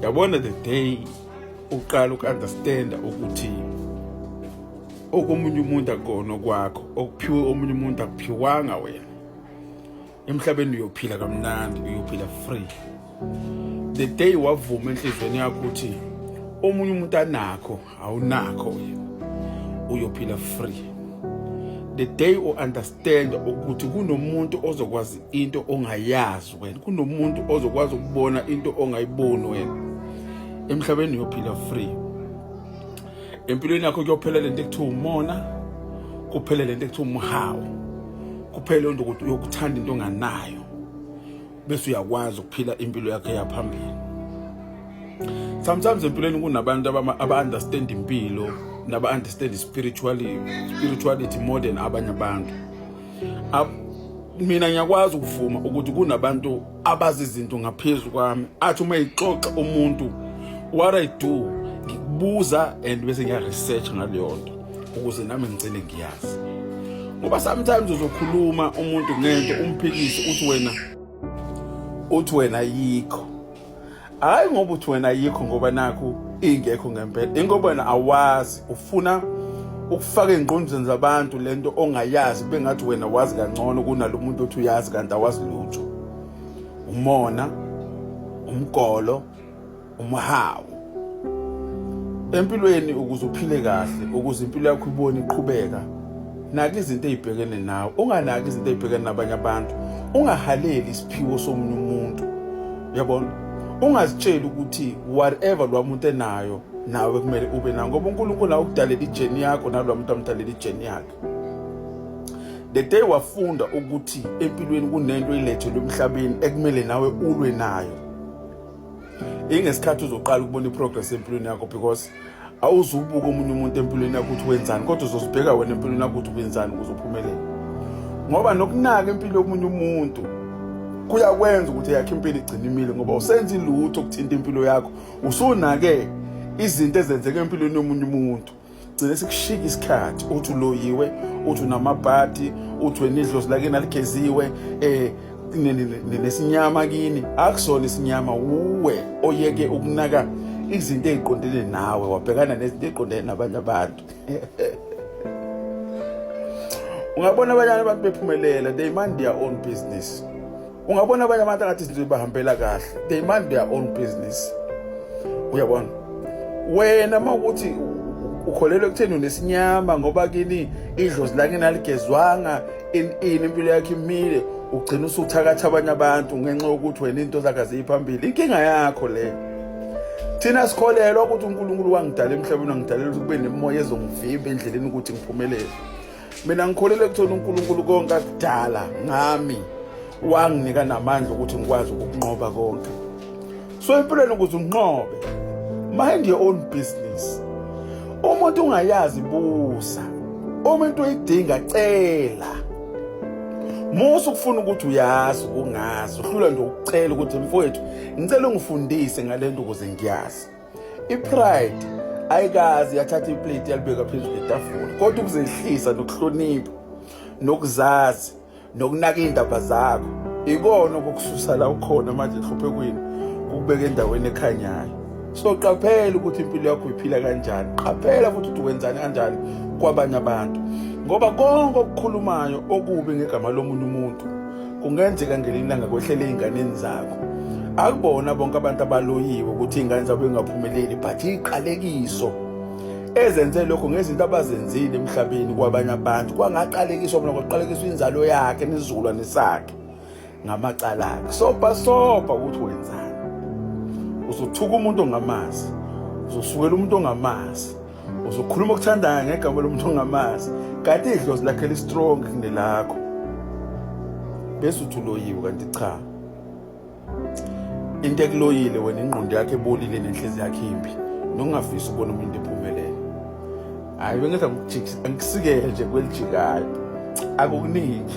Yabona the day uqala ukunderstanda ukuthi okomunye umuntu akona kwakho, okuphiwe omunye umuntu akuphiwanga wena. Emhlabeni uyophila kamnandi, uyophila free. The day wavuma enhlizweni yakho ukuthi omunye umuntu anakho awunakho wena, uyophila free. The day u understand ukuthi kunomuntu ozokwazi into ongayazi wena, kunomuntu ozokwazi ukubona into ongayiboni wena. Emhlabeni uyophila free. Empilweni yakho kuyophela lento ekuthiwa umona, kuphela lento ekuthiwa umhawu, kuphela into ukuthi uyokuthanda into onganayo, bese uyakwazi ukuphila impilo yakho yaphambili. Sometimes empilweni kunabantu aba-understand impilo, naba-understand spirituality more than abanye abantu. Mina ngiyakwazi ukuvuma ukuthi kunabantu abazi izinto ngaphezulu kwami, athi uma ixoxa umuntu what I do ngikubuza and bese ngiya-research ngaleyo nto ukuze nami ngicele ngiyazi. Ngoba sometimes uzokhuluma umuntu ngento umphikise uthi wena yikho. Hayi ngoba uthi wena yikho ngoba nakho ingekho ngempela, ingoba wena awazi, ufuna ukufaka engqondweni zabantu lento ongayazi bengathi wena wazi kangcono kunalo muntu othi uyazi kanti awazi lutho. Umona, umgolo, umhawu. Empilweni ukuze uphile kahle, ukuze impilo yakho ibone iqhubeka, naki izinto ezibhekene nawe, unganaki izinto ezibhekene nabanye abantu, ungahaleli isiphiwo somunye umuntu. Uyabona? Ungazitshela ukuthi whatever lo muntu enayo nawe kumele ube nayo, ngoba uNkulunkulu nawe ukudalela ijeni yakho nalo muntu amdalela ijeni yakhe. The day wafunda ukuthi empilweni kunento elethelwe emhlabeni ekumele nawe ulwe nayo, ingesikhathi uzoqala ukubona iprogress empilweni yakho, because awuzubuka omunye umuntu empilweni yakho ukuthi wenzani, kodwa uzozibheka wena empilweni yakho ukuthi wenzani ukuze uphumelele. Ngoba nokunaka impilo yomunye umuntu kuyakwenza ukuthi yakhe impilo igcine imile, ngoba usenza ilutho ukuthinta impilo yakho, usunake izinto ezenzeka empilweni yomunye umuntu. Gcine sikushika isikhathi uthi uloyiwe, uthi unamabhadi, uthi wena idlozi lake naligeziwe, nesinyama kini. Akusona isinyama, uwe oyeke ukunaka izinto eziqondene nawe, wabhekana nezinto eziqondene nabanye abantu. Ungabona abanye abantu bephumelela, they mind their own business. Ungabona abanye abantu ngathi izinto bahambela kahle, they mind their own business. Uyabona? Wena mawukuthi ukholelwe ekutheni unesinyama ngoba kini idlozi lake naligezwanga, impilo yakhe imile, ugcina usuthakatha abanye abantu ngenxa yokuthi wena into zakhe aziphambili. Inkinga yakho le. Thina sikholelwa ukuthi uNkulunkulu wangidala emhlabeni, wangidalela ukuthi kube nemoya ezongivimba endleleni ukuthi ngiphumelele. Mina ngikholelwa ukuthi uNkulunkulu konke akudala ngami wanginika namandla ukuthi ngikwazi ukunqoba konke. So empilweni ukuze unqobe, mind your own business. Umuntu ungayazi busa, umuntu uyidinga cela. Musu ukufuna ukuthi uyazi ungazi, uhlula nje ukucela ukuthi mfowethu ngicela ungifundise ngalento ukuze ngiyazi. Ipride ayikazi yathatha iplate yalibeka phezulu kwetafula, kodwa ukuzehlisa nokuhlonipha nokuzazi nokunaka indaba zakho ikona okukususa la ukhona manje ehluphekweni, ukubeka endaweni ekhanyayo. So qaphela ukuthi impilo yakho iphila kanjani, qaphela futhi ukuthi wenzani kanjani kwabanye abantu, ngoba konke okukhulumayo okubi ngegama lomunye umuntu kungenzeka ngelinye ilanga kwehlele einganeni zakho. Akubona bonke abantu abaloyiwe ukuthi ingane zabo ingaphumeleli, but iqalekiso ezenze lokho ngezinto abazenzile emhlabeni kwabanye abantu, kwangaqalekiswa mina kwaqalekiswa inzalo yakhe nezizulwane sakhe ngamacala akhe. Sopa ukuthi wenzani, uzothuka umuntu ongamazi, uzosukela umuntu ongamazi, uzokhuluma ukuthandana ngegama lomuntu ongamazi, kanti idlozi lakhe li-strong kunelakho, bese uthi uloyiwe. Kanti cha, into ekuloyile wena ingqondo yakhe ebolile nenhliziyo yakhe imbi, nokungafisa ukubona umuntu ephumelele. Hayi bengathi angikusikele nje kwelijikayo, akukuningi.